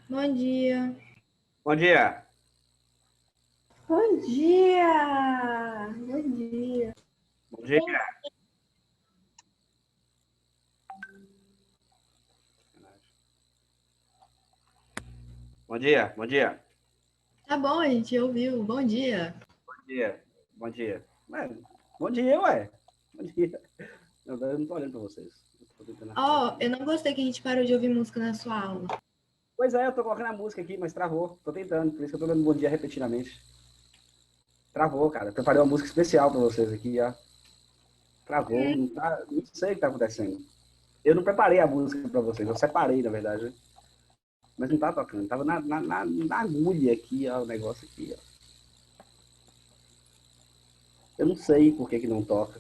Bom dia. Bom dia. Bom dia! Bom dia. Bom dia. Bom dia. Bom dia. Tá bom, a gente ouviu. Bom dia. Bom dia. Bom dia. Ué, bom dia, ué. Bom dia. Eu não tô olhando pra vocês. Eu tô tentando achar Ó, aqui. eu não gostei que a gente parou de ouvir música na sua aula. Pois é, eu tô colocando a música aqui, mas travou. Tô tentando, por isso que eu tô dando bom dia repetidamente. Travou, cara. Preparei uma música especial pra vocês aqui, ó. Travou. Não, não sei o que tá acontecendo. Eu não preparei a música pra vocês, eu separei, na verdade. Mas não tá tocando. Tava na agulha aqui, ó, o negócio aqui, ó. Eu não sei por que que não toca.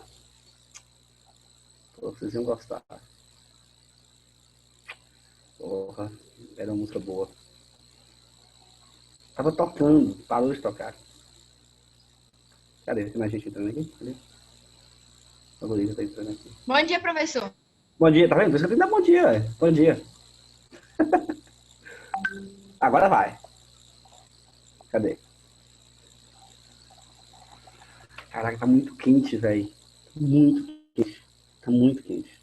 Pô, vocês iam gostar. Porra, era uma música boa. Tava tocando, parou de tocar. Cadê? Tem mais gente entrando aqui? Cadê? A Luísa tá entrando aqui. Bom dia, professor. Bom dia, tá vendo? Por isso que eu tenho que dar bom dia, velho. Bom dia. Agora vai. Cadê? Caraca, tá muito quente, velho. Muito quente. Tá muito quente.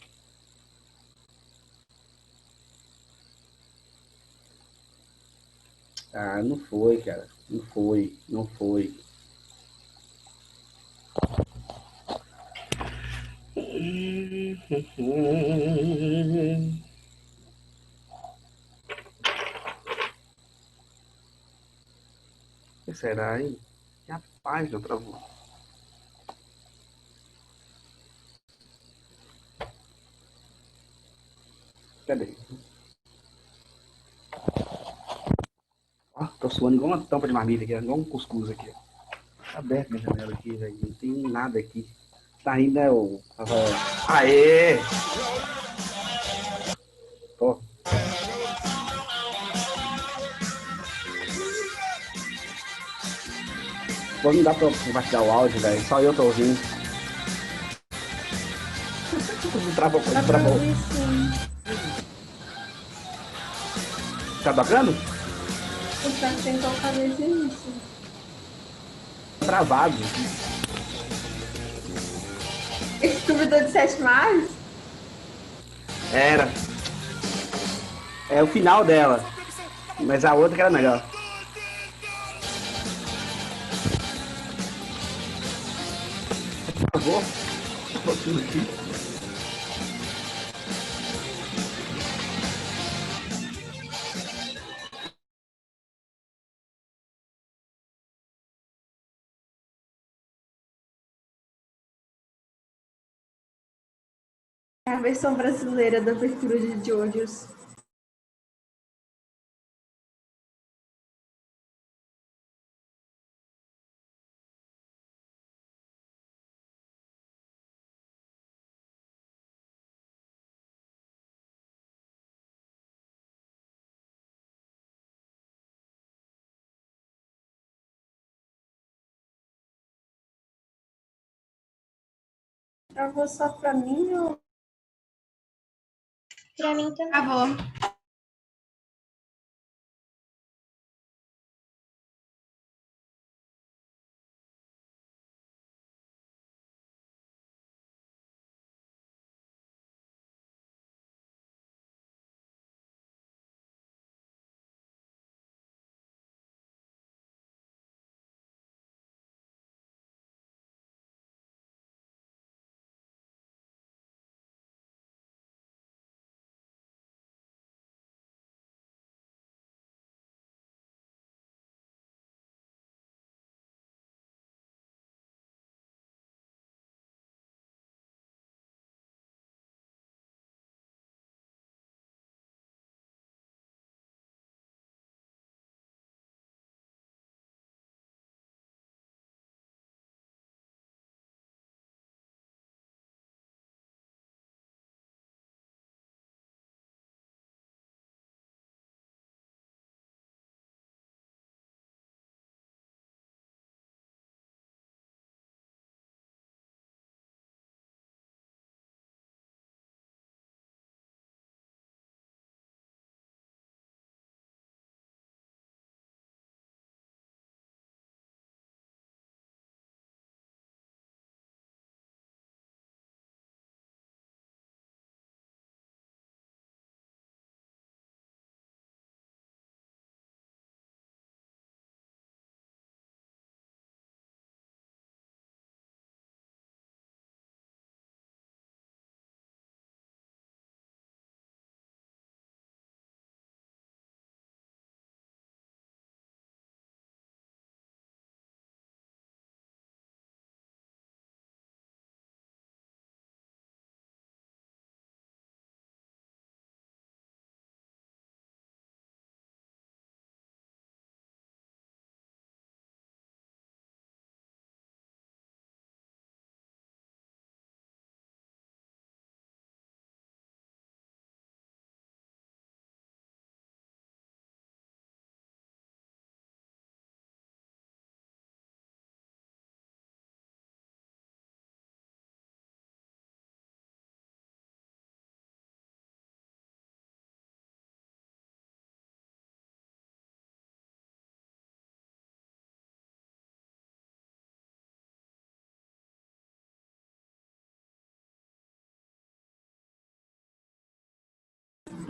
Ah, não foi, cara. Não foi. Não foi. O que será, hein? Rapaz, eu travou. Cadê? Ó, tô suando igual uma tampa de marmita aqui, igual um cuscuz aqui. Tá aberta minha janela aqui, velho. Não tem nada aqui. Tá rindo, né, o Rafael? Aê! Tô. Pô, não dá pra compartilhar o áudio, velho. Só eu tô ouvindo. Não travou, Dá não pra travou. ouvir sim. Tá tocando? O certo tem que colocar nesse início. Travado. Esse duvidou de 7 mais? Era. É o final dela. Mas a outra que era melhor. Travou. Travou tudo aqui. É a versão brasileira da abertura de Jojos. Travou só pra mim ou... Pra mim também. Travou.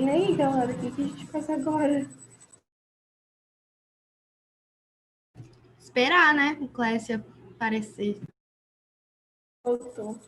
E aí, galera, o que a gente faz agora? Esperar, né? O Clécio aparecer. Voltou.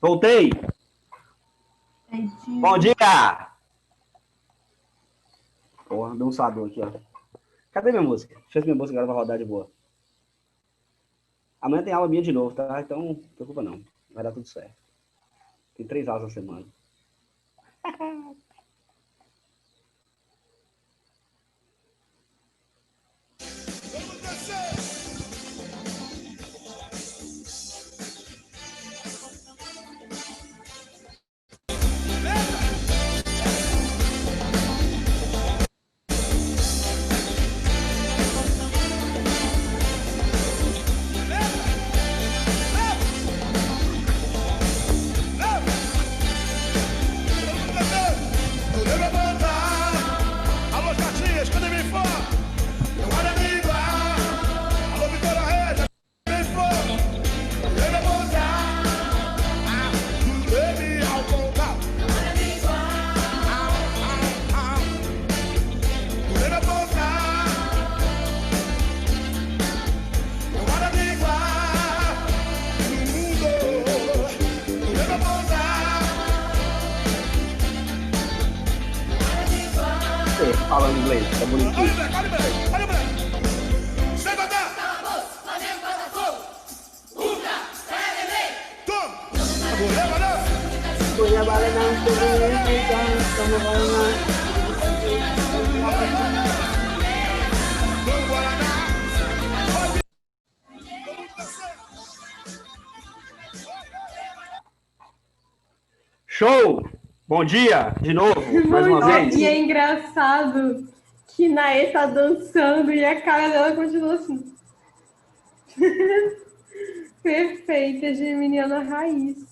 Voltei! Bom dia! Porra, deu um sador aqui, ó. Cadê minha música? Deixa eu ver minha música agora pra rodar de boa. Amanhã tem aula minha de novo, tá? Então, não se preocupa não. Vai dar tudo certo. Tem 3 aulas na semana. Falando inglês, tá bonitinho. Olha, moleque. Sem mandar. Show! Bom dia, de novo, mais uma vez. E é engraçado que Naê tá dançando e a cara dela continua assim. Perfeita, geminiana raiz.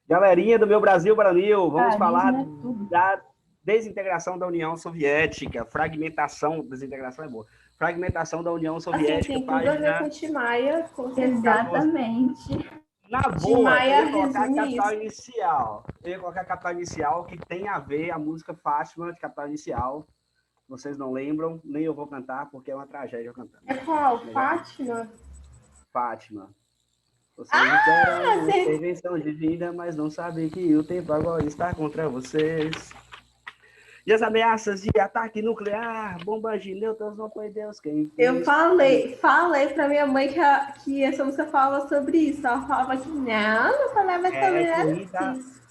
Galerinha do meu Brasil Brasil, vamos Carisma falar é tudo. da desintegração da União Soviética, fragmentação, desintegração é boa, fragmentação da União Assim, Soviética, tem tudo a ver página... com Tim Maia, com certeza. Exatamente. Na Tim boa, Maia eu ia colocar a resume capital isso. inicial. Eu ia colocar a capital inicial, que tem a ver a música Fátima de Capital Inicial. Vocês não lembram, nem eu vou cantar, porque é uma tragédia eu cantando. É qual? Melhor. Fátima? Fátima. Vocês esperam você- intervenção divina, mas não sabem que o tempo agora está contra vocês. E as ameaças de ataque nuclear, bombas de nêutrons, não foi Deus quem fez. Eu falei pra minha mãe que essa música falava sobre isso. Ela falava que não falava sobre corrida, isso.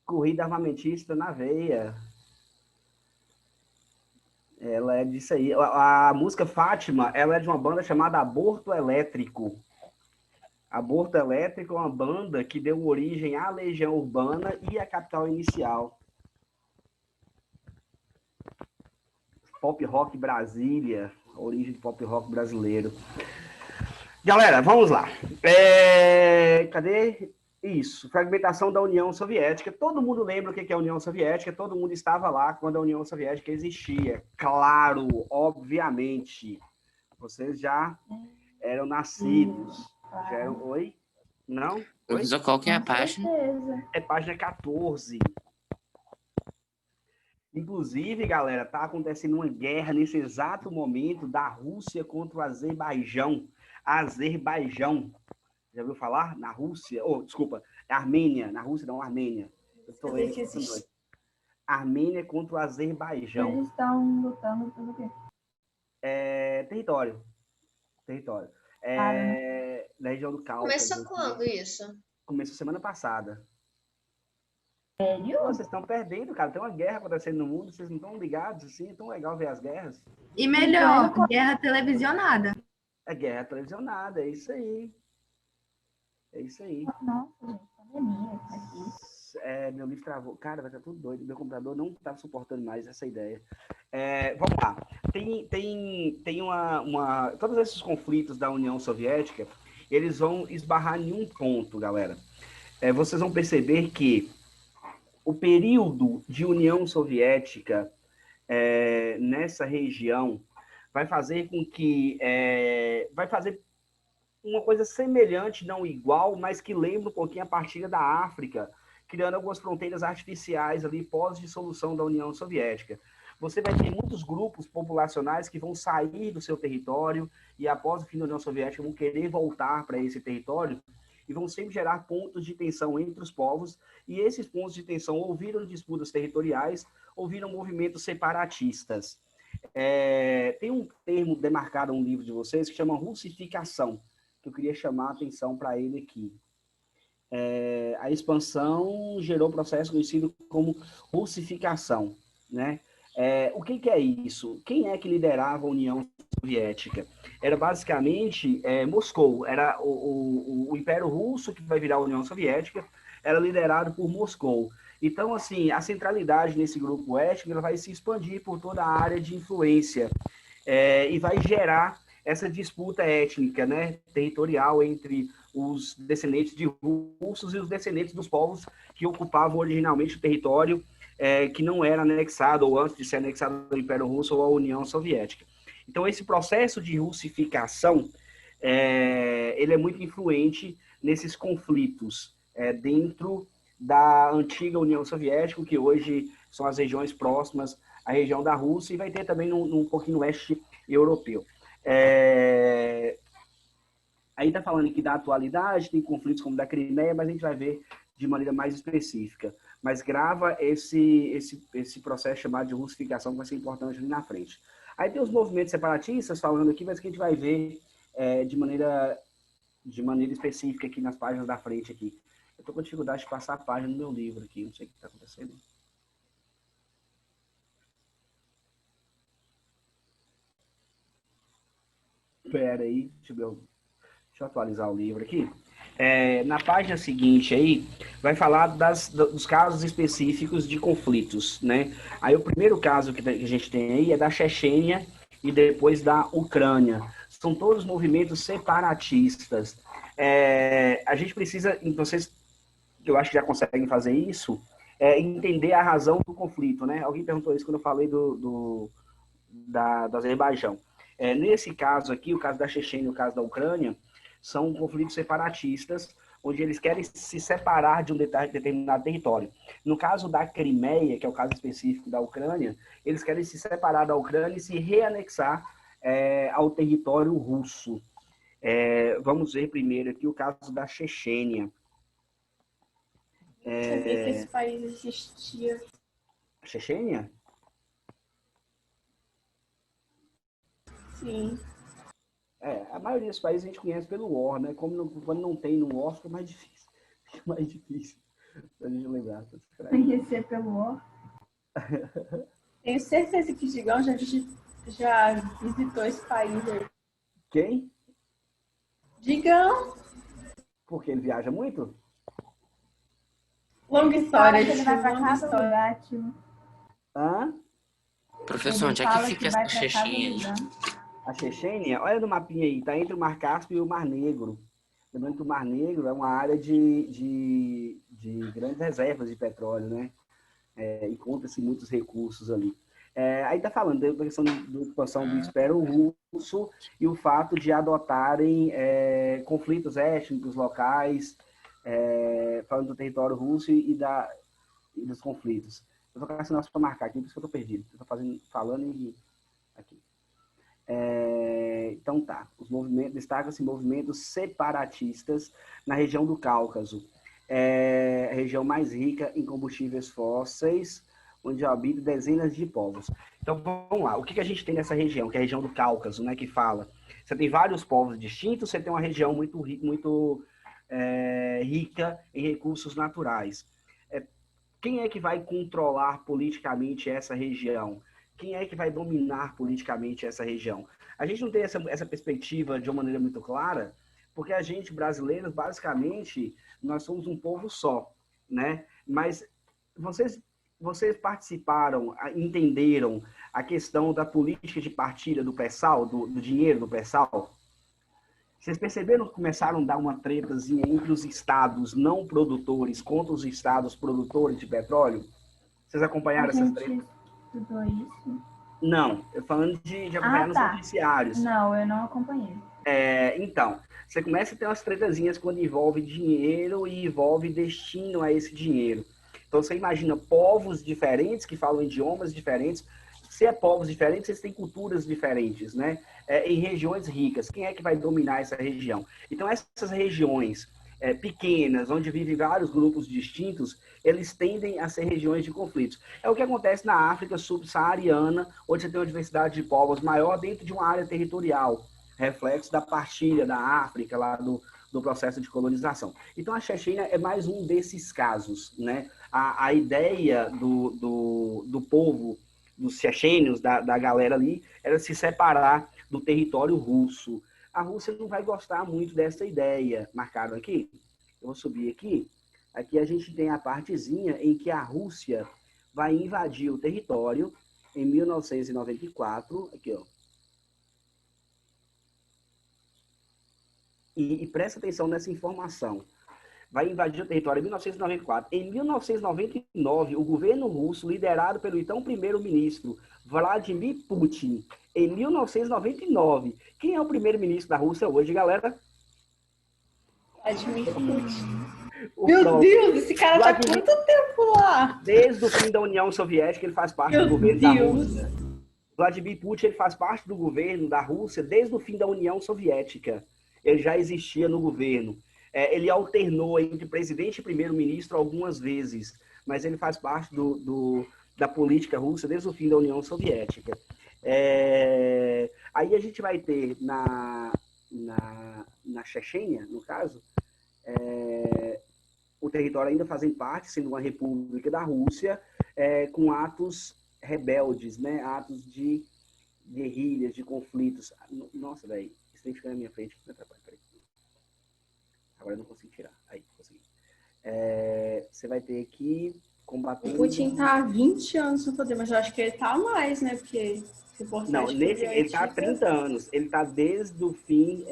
corrida armamentista na veia. Ela é disso aí. A música Fátima, ela é de uma banda chamada Aborto Elétrico. Aborto Elétrico é uma banda que deu origem à Legião Urbana e à Capital Inicial. Pop Rock Brasília, a origem do pop rock brasileiro. Galera, vamos lá. Cadê? Isso, fragmentação da União Soviética. Todo mundo lembra o que é a União Soviética, todo mundo estava lá quando a União Soviética existia. Claro, obviamente. Vocês já eram nascidos. Já eram... Oi? Não? Oi? Professor, qual que é a Com página? certeza. É página 14. Inclusive, galera, tá acontecendo uma guerra nesse exato momento da Rússia contra o Azerbaijão. Azerbaijão. Já ouviu falar? Na Rússia? Desculpa, Armênia. Na Rússia, não, Armênia. Eu tô lendo. Armênia contra o Azerbaijão. Eles estão lutando pelo quê? Território. Da região do Cáucaso. Começou quando isso? Começou semana passada. Sério? Pô, vocês estão perdendo, cara. Tem uma guerra acontecendo no mundo, vocês não estão ligados, assim. É tão legal ver as guerras. E melhor, guerra televisionada. É guerra televisionada, é isso aí. É isso aí. Nossa, gente, pandemia, aqui. Meu livro travou. Cara, vai estar tudo doido. Meu computador não estava suportando mais essa ideia. Vamos lá. Tem todos esses conflitos da União Soviética, eles vão esbarrar em um ponto, galera. Vocês vão perceber que o período de União Soviética nessa região vai fazer com que vai fazer uma coisa semelhante, não igual, mas que lembra um pouquinho a partilha da África, criando algumas fronteiras artificiais ali pós-dissolução da União Soviética. Você vai ter muitos grupos populacionais que vão sair do seu território e após o fim da União Soviética vão querer voltar para esse território e vão sempre gerar pontos de tensão entre os povos, e esses pontos de tensão ou viram disputas territoriais ou viram movimentos separatistas. Tem um termo demarcado no livro de vocês que chama russificação, que eu queria chamar a atenção para ele aqui. A expansão gerou um processo conhecido como russificação, né? O que é isso? Quem é que liderava a União Soviética? Era basicamente Moscou, era o Império Russo, que vai virar a União Soviética, era liderado por Moscou. Então, assim, a centralidade nesse grupo étnico ela vai se expandir por toda a área de influência e vai gerar essa disputa étnica, né, territorial entre os descendentes de russos e os descendentes dos povos que ocupavam originalmente o território que não era anexado, ou antes de ser anexado ao Império Russo ou à União Soviética. Então, esse processo de russificação, ele é muito influente nesses conflitos dentro da antiga União Soviética, que hoje são as regiões próximas à região da Rússia, e vai ter também um pouquinho no leste europeu. Aí está falando aqui da atualidade, tem conflitos como da Crimeia, mas a gente vai ver de maneira mais específica. Mas grava esse processo chamado de russificação, que vai ser importante ali na frente. Aí tem os movimentos separatistas falando aqui, mas que a gente vai ver de maneira específica aqui nas páginas da frente aqui. Eu estou com dificuldade de passar a página do meu livro aqui, não sei o que está acontecendo. Espera aí, deixa eu atualizar o livro aqui. Na página seguinte aí, vai falar dos casos específicos de conflitos, né? Aí o primeiro caso que a gente tem aí é da Chechênia e depois da Ucrânia. São todos movimentos separatistas. A gente precisa, vocês, que eu acho que já conseguem fazer isso, entender a razão do conflito, né? Alguém perguntou isso quando eu falei do Azerbaijão. Nesse caso aqui, o caso da Chechênia e o caso da Ucrânia, são conflitos separatistas, onde eles querem se separar de um determinado território. No caso da Crimeia, que é o caso específico da Ucrânia, eles querem se separar da Ucrânia e se reanexar ao território russo. Vamos ver primeiro aqui o caso da Chechênia. Eu sabia que esse país existia. Chechênia? Sim. A maioria dos países a gente conhece pelo War, né? Quando não tem no War, fica mais difícil. Fica mais difícil pra gente lembrar. Conhecer pelo War. Tenho certeza que o Digão já visitou esse país aí. Quem? Digão! Porque ele viaja muito? Longa história. Ele vai pra longa cada história. lugar, tio. Hã? Professor, onde é Fala que fica vai essa pra cada Chechênia aí? lugar. A Chechênia, olha no mapinha aí, tá entre o Mar Cáspio e o Mar Negro. Lembrando que o Mar Negro é uma área de grandes reservas de petróleo, né? Encontra-se muitos recursos ali. Aí tá falando da questão da ocupação do Império Russo e o fato de adotarem conflitos étnicos locais, falando do território russo e dos conflitos. Eu vou colocar esse nosso para marcar aqui, por isso que eu tô perdido. Eu tô falando e aqui. Então tá, destacam-se movimentos separatistas na região do Cáucaso, a região mais rica em combustíveis fósseis, onde habitam dezenas de povos. Então vamos lá, o que a gente tem nessa região, que é a região do Cáucaso, né, que fala, você tem vários povos distintos, você tem uma região muito rica em recursos naturais. quem é que vai controlar politicamente essa região? Quem é que vai dominar politicamente essa região? A gente não tem essa perspectiva de uma maneira muito clara, porque a gente, brasileiros, basicamente, nós somos um povo só, né? Mas vocês participaram, entenderam a questão da política de partilha do pré-sal, do dinheiro do pré-sal? Vocês perceberam que começaram a dar uma tretazinha entre os estados não produtores contra os estados produtores de petróleo? Vocês acompanharam essas tretas? Estudou isso? Não, eu falando de acompanhar nos noticiários. Não, eu não acompanhei. Então, você começa a ter umas tretazinhas quando envolve dinheiro e envolve destino a esse dinheiro. Então, você imagina povos diferentes que falam idiomas diferentes. Se é povos diferentes, eles têm culturas diferentes, né? Em regiões ricas. Quem é que vai dominar essa região? Então, essas regiões pequenas, onde vivem vários grupos distintos, eles tendem a ser regiões de conflitos. É o que acontece na África subsaariana, onde você tem uma diversidade de povos maior dentro de uma área territorial, reflexo da partilha da África, lá do processo de colonização. Então, a Chechênia é mais um desses casos, né? A ideia do povo, dos chechênios, da galera ali, era se separar do território russo. A Rússia não vai gostar muito dessa ideia. Marcaram aqui? Eu vou subir aqui. Aqui a gente tem a partezinha em que a Rússia vai invadir o território em 1994. Aqui, ó. E presta atenção nessa informação. Vai invadir o território em 1994. Em 1999, o governo russo, liderado pelo então primeiro-ministro Vladimir Putin, em 1999. Quem é o primeiro-ministro da Rússia hoje, galera? Vladimir Putin. Meu Deus, esse cara tá há quanto tempo lá? Desde o fim da União Soviética, ele faz parte do governo da Rússia. Vladimir Putin, ele faz parte do governo da Rússia desde o fim da União Soviética. Ele já existia no governo. Ele alternou entre presidente e primeiro-ministro algumas vezes, mas ele faz parte da política russa desde o fim da União Soviética. Aí a gente vai ter na Chechênia, no caso, o território ainda fazendo parte, sendo uma república da Rússia, com atos rebeldes, né? Atos de guerrilhas, de conflitos. Nossa, velho, isso tem que ficar na minha frente, me atrapalha, peraí. Agora eu não consigo tirar. Aí, consegui. Você vai ter que combater... O Putin tá há 20 anos no poder, mas eu acho que ele tá há mais, né? Porque... Não, ele tá há 30 anos. Ele tá desde o fim...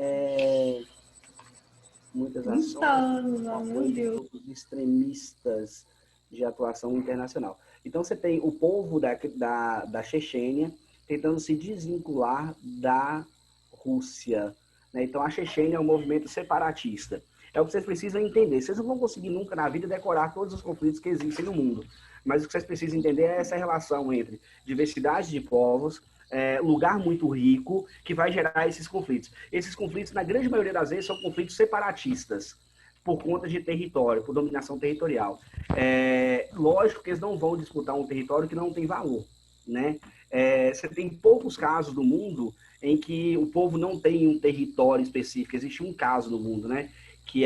muitas ações... 30 anos, meu Deus. Extremistas de atuação internacional. Então, você tem o povo da Chechênia tentando se desvincular da Rússia. Né? Então, a Chechênia é um movimento separatista. É o que vocês precisam entender. Vocês não vão conseguir nunca na vida decorar todos os conflitos que existem no mundo. Mas o que vocês precisam entender é essa relação entre diversidade de povos, lugar muito rico, que vai gerar esses conflitos. Esses conflitos, na grande maioria das vezes, são conflitos separatistas, por conta de território, por dominação territorial. Lógico que eles não vão disputar um território que não tem valor. Né? Você tem poucos casos no mundo em que o povo não tem um território específico. Existe um caso no mundo, né? Que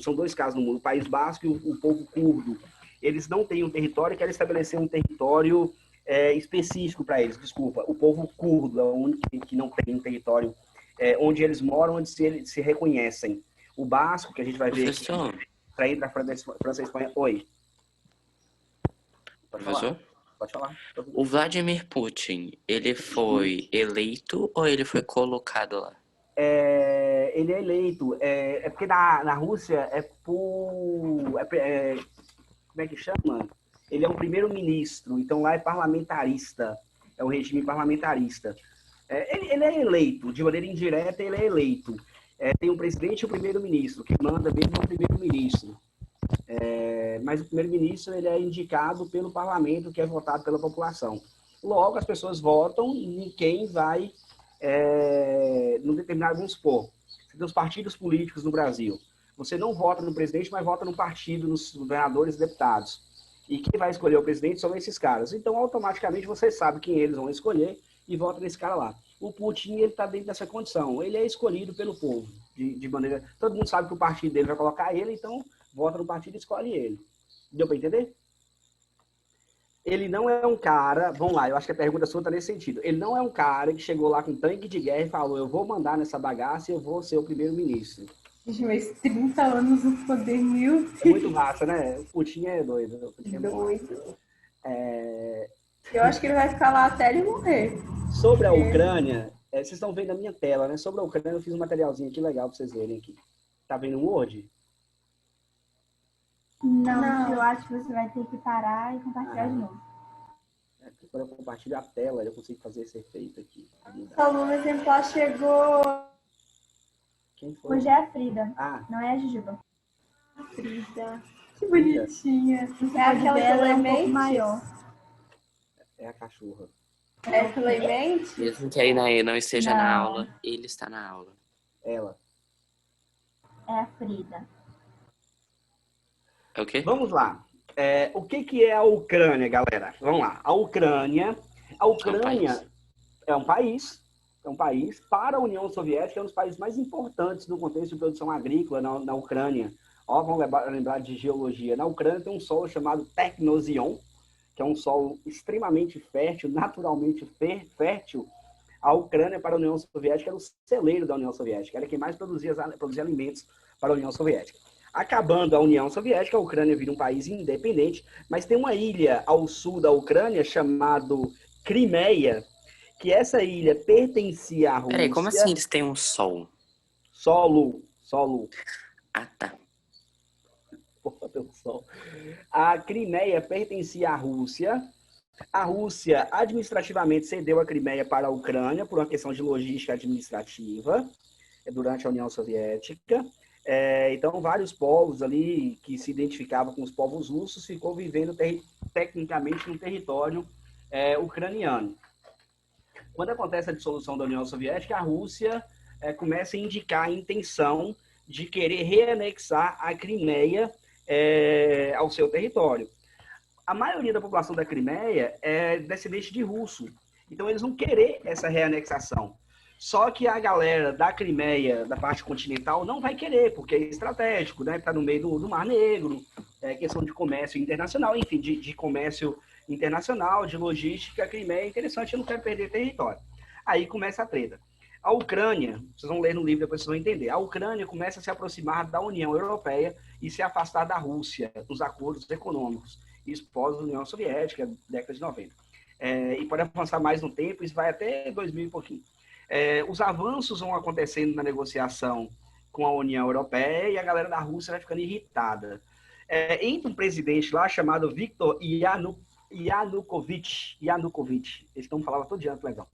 são dois casos no mundo, o País Basco e o povo curdo. Eles não têm um território, querem estabelecer um território específico para eles. Desculpa, o povo curdo é o único que não tem um território onde eles moram, onde se reconhecem. O basco, que a gente vai ver aqui, para ir para a França e Espanha. Oi. Professor? Pode falar. O Vladimir Putin, ele foi eleito ou ele foi colocado lá? Ele é eleito. Porque na Rússia como é que chama? Ele é um primeiro-ministro, então lá é parlamentarista. É um regime parlamentarista. Ele é eleito, de maneira indireta, ele é eleito. Tem um presidente e o primeiro-ministro, que manda mesmo o primeiro-ministro. Mas o primeiro-ministro ele é indicado pelo parlamento, que é votado pela população. Logo, as pessoas votam em quem vai, num determinado, vamos supor, você tem os partidos políticos no Brasil. Você não vota no presidente, mas vota no partido, nos governadores e deputados. E quem vai escolher o presidente são esses caras. Então, automaticamente, você sabe quem eles vão escolher e vota nesse cara lá. O Putin, ele está dentro dessa condição. Ele é escolhido pelo povo, de maneira... Todo mundo sabe que o partido dele vai colocar ele, então vota no partido e escolhe ele. Deu para entender? Ele não é um cara, vamos lá, eu acho que a pergunta sua tá nesse sentido. Ele não é um cara que chegou lá com um tanque de guerra e falou, eu vou mandar nessa bagaça e eu vou ser o primeiro-ministro. Gente, mas 30 anos no poder, meu É muito massa, né? O Putin é doido. O Putin é doido. É... Eu acho que ele vai ficar lá até ele morrer. Sobre a Ucrânia, vocês estão vendo a minha tela, né? Sobre a Ucrânia, eu fiz um materialzinho aqui legal pra vocês verem aqui. Tá vendo o Word? Não, eu acho que você vai ter que parar e compartilhar de novo. Quando eu compartilho a tela, eu consigo fazer esse efeito aqui. O aluno exemplar chegou. Quem foi? Hoje é a Frida, Ah, não é a Jujuba. Frida. Que bonitinha. É A aquela dela é um pouco Clemente? maior. é a cachorra. É Clemente? Mesmo que a Inaê não esteja na Não. aula, ele está na aula. Ela. É a Frida. É o quê? Vamos lá. O que é a Ucrânia, galera? Vamos lá. A Ucrânia é um país para a União Soviética, é um dos países mais importantes no contexto de produção agrícola na Ucrânia. Ó, vamos lembrar de geologia. Na Ucrânia tem um solo chamado Technozion, que é um solo extremamente fértil, naturalmente fértil. A Ucrânia para a União Soviética era o celeiro da União Soviética, era quem mais produzia alimentos para a União Soviética. Acabando a União Soviética, a Ucrânia vira um país independente, mas tem uma ilha ao sul da Ucrânia chamada Crimeia, que essa ilha pertencia à Rússia. Peraí, como assim eles têm um sol? Solo. Ah, tá. Porra, tem um sol. A Crimeia pertencia à Rússia. A Rússia administrativamente cedeu a Crimeia para a Ucrânia por uma questão de logística administrativa durante a União Soviética. Então, vários povos ali que se identificavam com os povos russos ficou vivendo tecnicamente no território ucraniano. Quando acontece a dissolução da União Soviética, a Rússia começa a indicar a intenção de querer reanexar a Crimeia ao seu território. A maioria da população da Crimeia é descendente de russo, então eles vão querer essa reanexação. Só que a galera da Crimeia, da parte continental, não vai querer, porque é estratégico, né? Está no meio do Mar Negro, questão de comércio internacional, enfim, de comércio internacional, de logística. A Crimeia é interessante, eu não quero perder território. Aí começa a treta. A Ucrânia, vocês vão ler no livro, depois vocês vão entender. A Ucrânia começa a se aproximar da União Europeia e se afastar da Rússia, nos acordos econômicos. Isso pós-União Soviética, década de 90. E pode avançar mais no tempo, isso vai até 2000 e pouquinho. Os avanços vão acontecendo na negociação com a União Europeia e a galera da Rússia vai ficando irritada. Entra um presidente lá chamado Viktor Yanukovych. Eles estão falando todo dia, legal.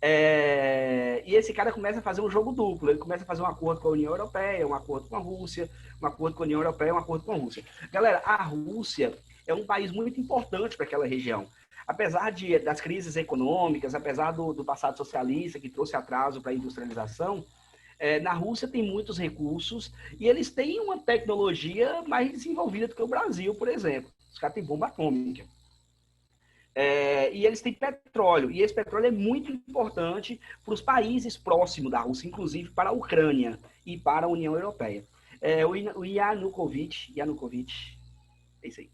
E esse cara começa a fazer um jogo duplo. Ele começa a fazer um acordo com a União Europeia, um acordo com a Rússia, um acordo com a União Europeia, um acordo com a Rússia. Galera, a Rússia é um país muito importante para aquela região. Apesar das crises econômicas, apesar do passado socialista que trouxe atraso para a industrialização, na Rússia tem muitos recursos e eles têm uma tecnologia mais desenvolvida do que o Brasil, por exemplo. Os caras têm bomba atômica. E eles têm petróleo, e esse petróleo é muito importante para os países próximos da Rússia, inclusive para a Ucrânia e para a União Europeia. O Yanukovych, é isso aí.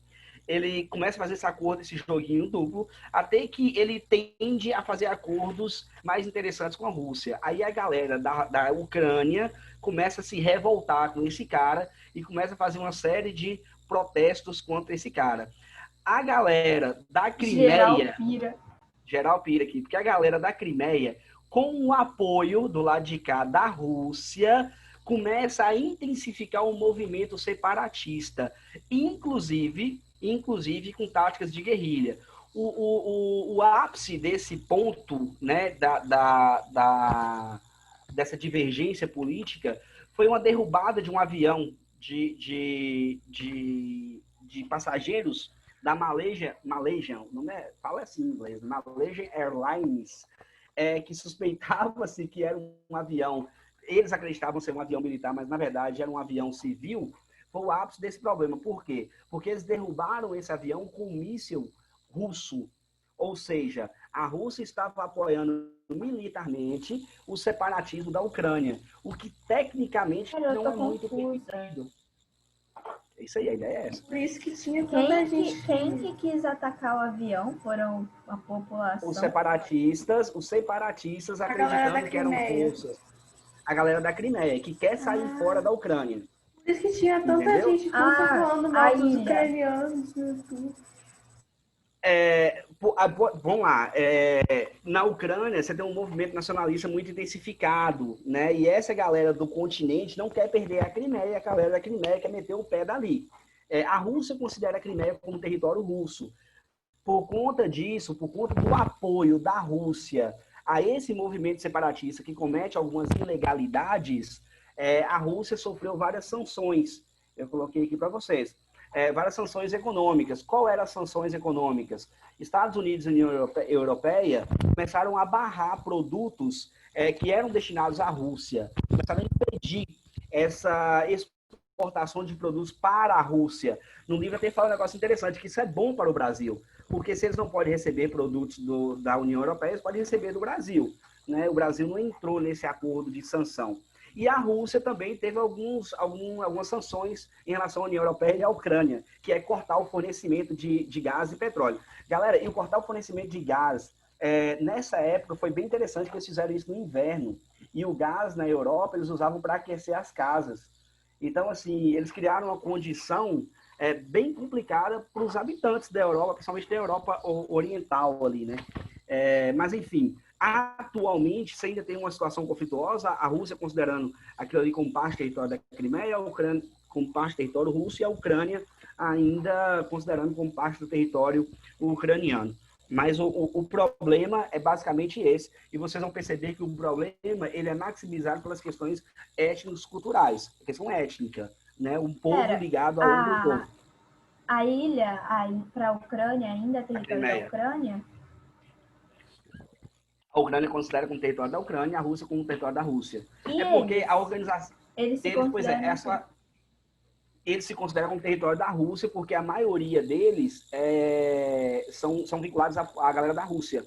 Ele começa a fazer esse acordo, esse joguinho duplo, até que ele tende a fazer acordos mais interessantes com a Rússia. Aí a galera da Ucrânia começa a se revoltar com esse cara e começa a fazer uma série de protestos contra esse cara. A galera da Crimeia... Geral pira aqui, porque a galera da Crimeia, com o apoio do lado de cá da Rússia, começa a intensificar o movimento separatista, inclusive com táticas de guerrilha. O ápice desse ponto, né, dessa divergência política foi uma derrubada de um avião de passageiros da Malaysian, não é? Fala assim em inglês, Malaysian Airlines, que suspeitava-se que era um avião, eles acreditavam ser um avião militar, mas na verdade era um avião civil. Foi o ápice desse problema. Por quê? Porque eles derrubaram esse avião com um míssil russo. Ou seja, a Rússia estava apoiando militarmente o separatismo da Ucrânia, o que tecnicamente não é muito permitido. É isso aí, a ideia é essa. Por isso que tinha tanta gente. Quem que quis atacar o avião foram a população. Os separatistas galera da acreditando que eram Crimeia. russas. A galera da Crimeia, que quer sair fora da Ucrânia. Por isso que tinha tanta Entendeu? gente russa falando a mal dos ilha. ucranianos no YouTube. Vamos lá. Na Ucrânia, você tem um movimento nacionalista muito intensificado, né? E essa galera do continente não quer perder a Crimeia, a galera da Crimeia quer meter o pé dali. A Rússia considera a Crimeia como território russo. Por conta disso, por conta do apoio da Rússia a esse movimento separatista que comete algumas ilegalidades, a Rússia sofreu várias sanções. Eu coloquei aqui para vocês. Várias sanções econômicas. Qual eram as sanções econômicas? Estados Unidos e União Europeia começaram a barrar produtos que eram destinados à Rússia. Começaram a impedir essa exportação de produtos para a Rússia. No livro até fala um negócio interessante, que isso é bom para o Brasil, porque se eles não podem receber produtos da União Europeia, eles podem receber do Brasil, né? O Brasil não entrou nesse acordo de sanção. E a Rússia também teve algumas sanções em relação à União Europeia e à Ucrânia, que é cortar o fornecimento de gás e petróleo. Galera, e cortar o fornecimento de gás, nessa época foi bem interessante que eles fizeram isso no inverno. E o gás na Europa eles usavam para aquecer as casas. Então, assim, eles criaram uma condição bem complicada para os habitantes da Europa, principalmente da Europa oriental ali, né? Mas, enfim, atualmente, você ainda tem uma situação conflituosa, a Rússia considerando aquilo ali como parte do território da Crimeia, a Ucrânia como parte do território russo e a Ucrânia ainda considerando como parte do território ucraniano. Mas o problema é basicamente esse. E vocês vão perceber que o problema ele é maximizado pelas questões étnico-culturais, a questão étnica, né? Um povo ligado ao outro povo. A ilha para a Ucrânia ainda é território da Ucrânia? A Ucrânia considera como território da Ucrânia, a Rússia como território da Rússia. E porque a organização... Eles se consideram como território da Rússia, porque a maioria deles são vinculados à galera da Rússia.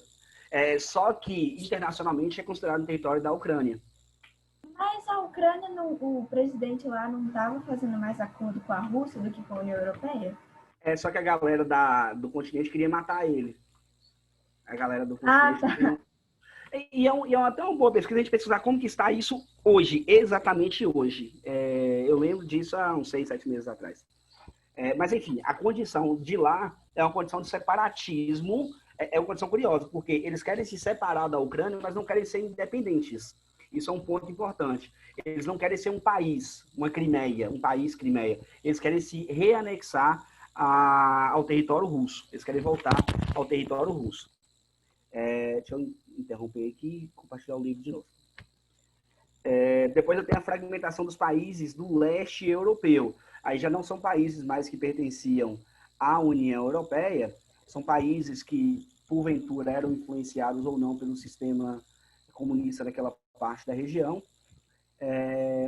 Só que, internacionalmente, é considerado um território da Ucrânia. Mas a Ucrânia, o presidente lá não estava fazendo mais acordo com a Rússia do que com a União Europeia? Só que a galera do continente queria matar ele. A galera do continente... Tá. E é até uma boa pesquisa a gente pesquisar como que está isso hoje, exatamente hoje. Eu lembro disso há uns 6, 7 meses atrás. Mas, enfim, a condição de lá é uma condição de separatismo, é uma condição curiosa, porque eles querem se separar da Ucrânia, mas não querem ser independentes. Isso é um ponto importante. Eles não querem ser um país, uma Crimeia, um país Crimeia. Eles querem se reanexar ao território russo. Eles querem voltar ao território russo. Deixa eu interromper aqui e compartilhar o livro de novo. Depois eu tenho a fragmentação dos países do leste europeu. Aí já não são países mais que pertenciam à União Europeia, são países que, porventura, eram influenciados ou não pelo sistema comunista daquela parte da região,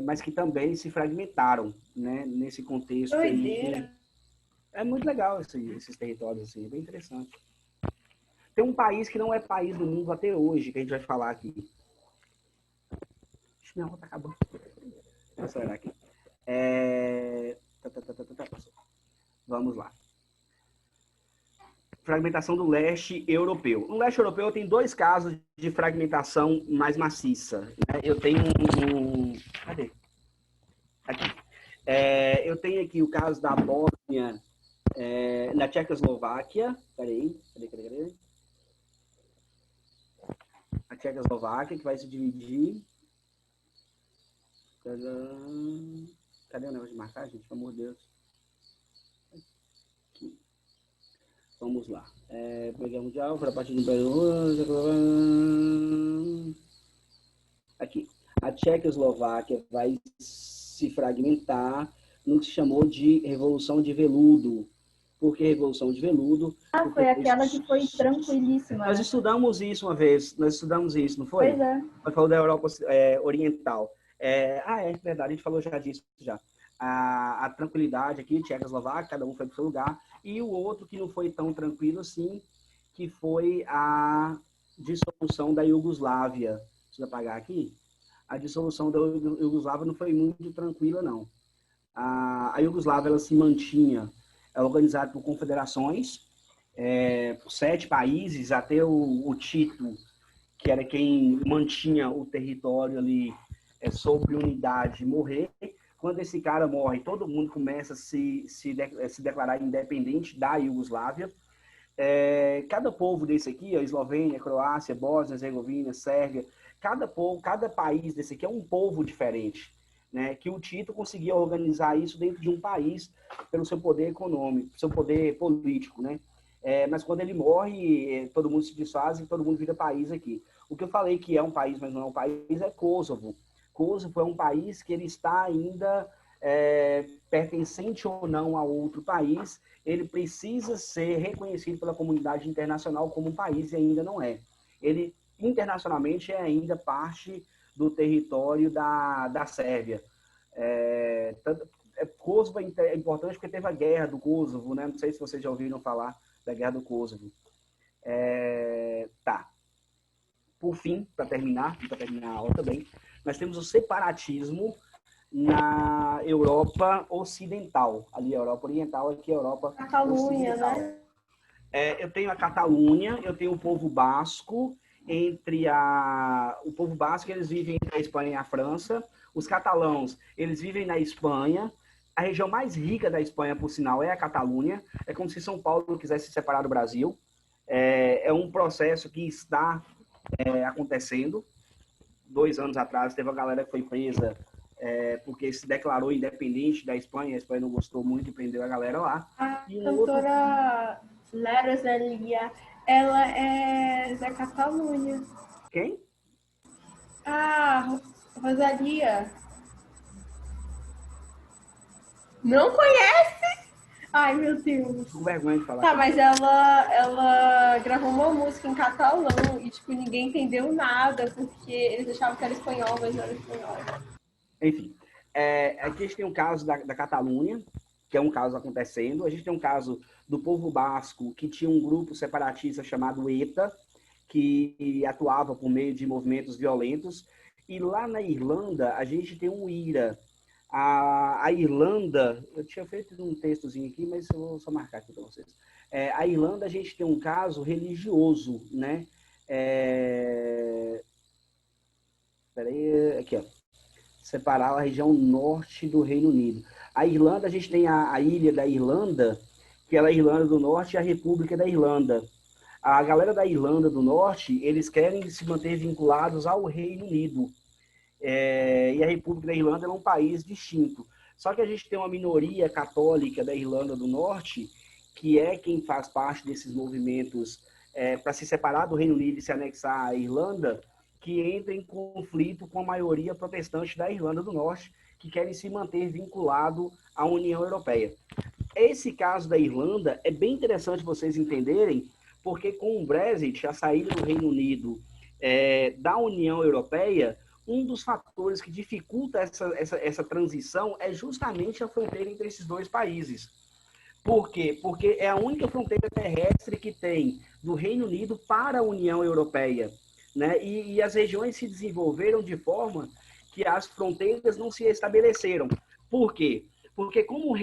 mas que também se fragmentaram, né, nesse contexto. Aí. É muito legal esses territórios, assim, é bem interessante. Tem um país que não é país do mundo até hoje, que a gente vai falar aqui. Minha rota acabou. Vou acelerar aqui. Vamos lá. Fragmentação do leste europeu. No leste europeu tem 2 casos de fragmentação mais maciça. Né? Eu tenho Cadê? Aqui. Eu tenho aqui o caso da Bósnia na Tchecoslováquia. Cadê? A Tchecoslováquia, que vai se dividir. Cadê o negócio de marcar, gente? Pelo amor de Deus. Aqui. Vamos lá. Guerra Mundial, para a partir do aqui. A Tchecoslováquia vai se fragmentar no que se chamou de Revolução de Veludo. Por que Revolução de Veludo? Foi aquela que foi tranquilíssima. Nós estudamos isso uma vez. Não foi? Pois é. Nós falamos da Europa Oriental. Verdade, a gente falou já disso já. A tranquilidade aqui, Tchecoslováquia, cada um foi para o seu lugar. E o outro que não foi tão tranquilo assim, que foi a dissolução da Iugoslávia. Deixa eu apagar aqui. A dissolução da Iugoslávia não foi muito tranquila, não. a Iugoslávia ela se mantinha organizada por confederações, por 7 países, até o Tito, que era quem mantinha o território ali sob unidade, morrer. Quando esse cara morre, todo mundo começa a se declarar independente da Iugoslávia. Cada povo desse aqui, a Eslovênia, Croácia, Bósnia, Herzegovina, Sérvia, cada país desse aqui é um povo diferente, né? Que o Tito conseguia organizar isso dentro de um país pelo seu poder econômico, seu poder político, né? Mas quando ele morre, todo mundo se desfaz e todo mundo vira país aqui. O que eu falei que é um país, mas não é um país, é Kosovo. Kosovo é um país que ele está ainda pertencente ou não a outro país, ele precisa ser reconhecido pela comunidade internacional como um país e ainda não é. Ele, internacionalmente, é ainda parte do território da Sérvia. Kosovo é importante porque teve a guerra do Kosovo, né? Não sei se vocês já ouviram falar da guerra do Kosovo. Tá. Por fim, para terminar a aula também, nós temos o separatismo na Europa Ocidental. Ali a Europa Oriental, aqui a Europa Catalunha, Ocidental. né? Eu tenho a Catalunha, eu tenho o povo basco, o povo basco, eles vivem entre a Espanha e a França. Os catalãos, eles vivem na Espanha. A região mais rica da Espanha, por sinal, é a Catalunha. É como se São Paulo quisesse se separar do Brasil. É um processo que está acontecendo. 2 anos atrás, teve uma galera que foi presa porque se declarou independente da Espanha. A Espanha não gostou muito e prendeu a galera lá. A cantora Lara Rosalia, ela é da Catalunha. Quem? Ah, Rosalia. Não conhece? Ai, meu Deus. Com vergonha de falar. Tá, mas ela gravou uma música em catalão e, tipo, ninguém entendeu nada, porque eles achavam que era espanhol, mas não era espanhol. Enfim, aqui a gente tem um caso da Catalunha, que é um caso acontecendo. A gente tem um caso do povo basco, que tinha um grupo separatista chamado ETA, que atuava por meio de movimentos violentos. E lá na Irlanda, a gente tem um IRA. A Irlanda, eu tinha feito um textozinho aqui, mas eu vou só marcar aqui para vocês. A Irlanda, a gente tem um caso religioso, né? Peraí, aqui, ó. Separar a região norte do Reino Unido. A Irlanda, a gente tem a ilha da Irlanda, que é a Irlanda do Norte, e a República da Irlanda. A galera da Irlanda do Norte, eles querem se manter vinculados ao Reino Unido. E a República da Irlanda é um país distinto. Só que a gente tem uma minoria católica da Irlanda do Norte, que é quem faz parte desses movimentos para se separar do Reino Unido e se anexar à Irlanda, que entra em conflito com a maioria protestante da Irlanda do Norte, que querem se manter vinculado à União Europeia. Esse caso da Irlanda é bem interessante vocês entenderem, porque com o Brexit, a saída do Reino Unido da União Europeia, um dos fatores que dificulta essa transição é justamente a fronteira entre esses 2 países. Por quê? Porque é a única fronteira terrestre que tem do Reino Unido para a União Europeia, né? E as regiões se desenvolveram de forma que as fronteiras não se estabeleceram. Por quê? Porque como o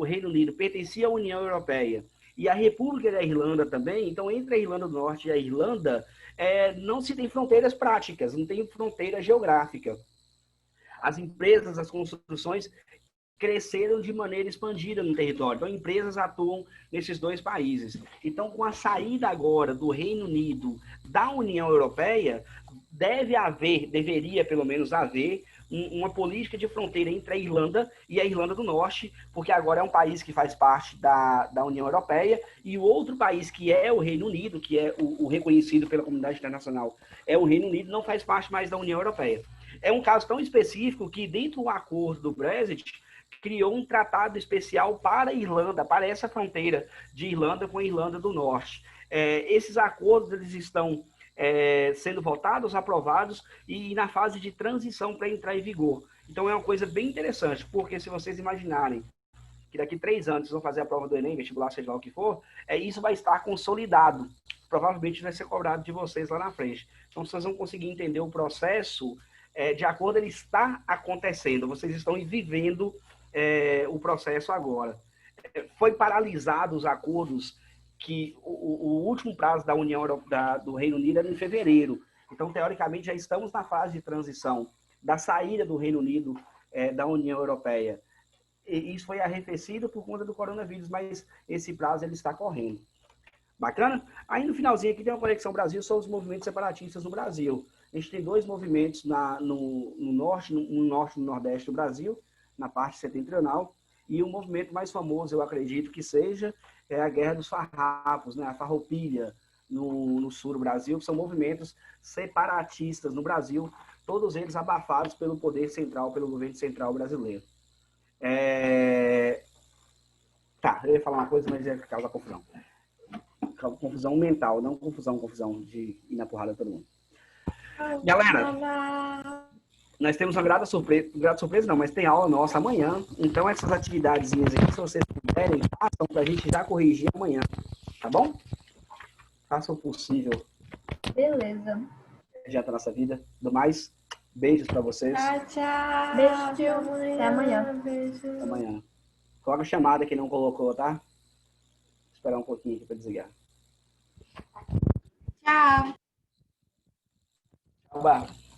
Reino Unido pertencia à União Europeia e a República da Irlanda também, então entre a Irlanda do Norte e a Irlanda, não se tem fronteiras práticas, não tem fronteira geográfica. As empresas, as construções cresceram de maneira expandida no território. Então, empresas atuam nesses 2 países. Então, com a saída agora do Reino Unido da União Europeia, deveria pelo menos haver uma política de fronteira entre a Irlanda e a Irlanda do Norte, porque agora é um país que faz parte da União Europeia, e o outro país, que é o Reino Unido, que é o reconhecido pela comunidade internacional, é o Reino Unido, não faz parte mais da União Europeia. É um caso tão específico que, dentro do acordo do Brexit, criou um tratado especial para a Irlanda, para essa fronteira de Irlanda com a Irlanda do Norte. Esses acordos eles estão sendo votados, aprovados e na fase de transição para entrar em vigor. Então é uma coisa bem interessante, porque se vocês imaginarem que daqui 3 anos vocês vão fazer a prova do Enem, vestibular, seja lá o que for, isso vai estar consolidado. Provavelmente vai ser cobrado de vocês lá na frente. Então vocês vão conseguir entender o processo de acordo, ele está acontecendo. Vocês estão vivendo o processo agora. Foi paralisado os acordos que o último prazo da União do Reino Unido era em fevereiro. Então, teoricamente, já estamos na fase de transição da saída do Reino Unido da União Europeia. E isso foi arrefecido por conta do coronavírus, mas esse prazo ele está correndo. Bacana? Aí no finalzinho aqui tem uma Conexão Brasil sobre os movimentos separatistas no Brasil. A gente tem dois movimentos no norte e no nordeste do Brasil, na parte setentrional, e o movimento mais famoso, eu acredito que seja, é a Guerra dos Farrapos, né? A Farroupilha, no sul do Brasil, que são movimentos separatistas no Brasil, todos eles abafados pelo poder central, pelo governo central brasileiro. Tá, eu ia falar uma coisa, mas ia causar confusão. Confusão mental, não confusão de ir na porrada todo mundo. Galera, nós temos uma grata surpresa não, mas tem aula nossa amanhã, então essas atividadezinhas aqui, se vocês puderem, façam pra gente já corrigir amanhã, tá bom? Façam o possível. Beleza. Já tá nossa vida. Do mais, beijos pra vocês. Tchau. Beijo, tio. Até amanhã. Beijo. Até amanhã. Coloca a chamada que não colocou, tá? Vou esperar um pouquinho aqui pra desligar. Tchau. Tchau, Bárbara.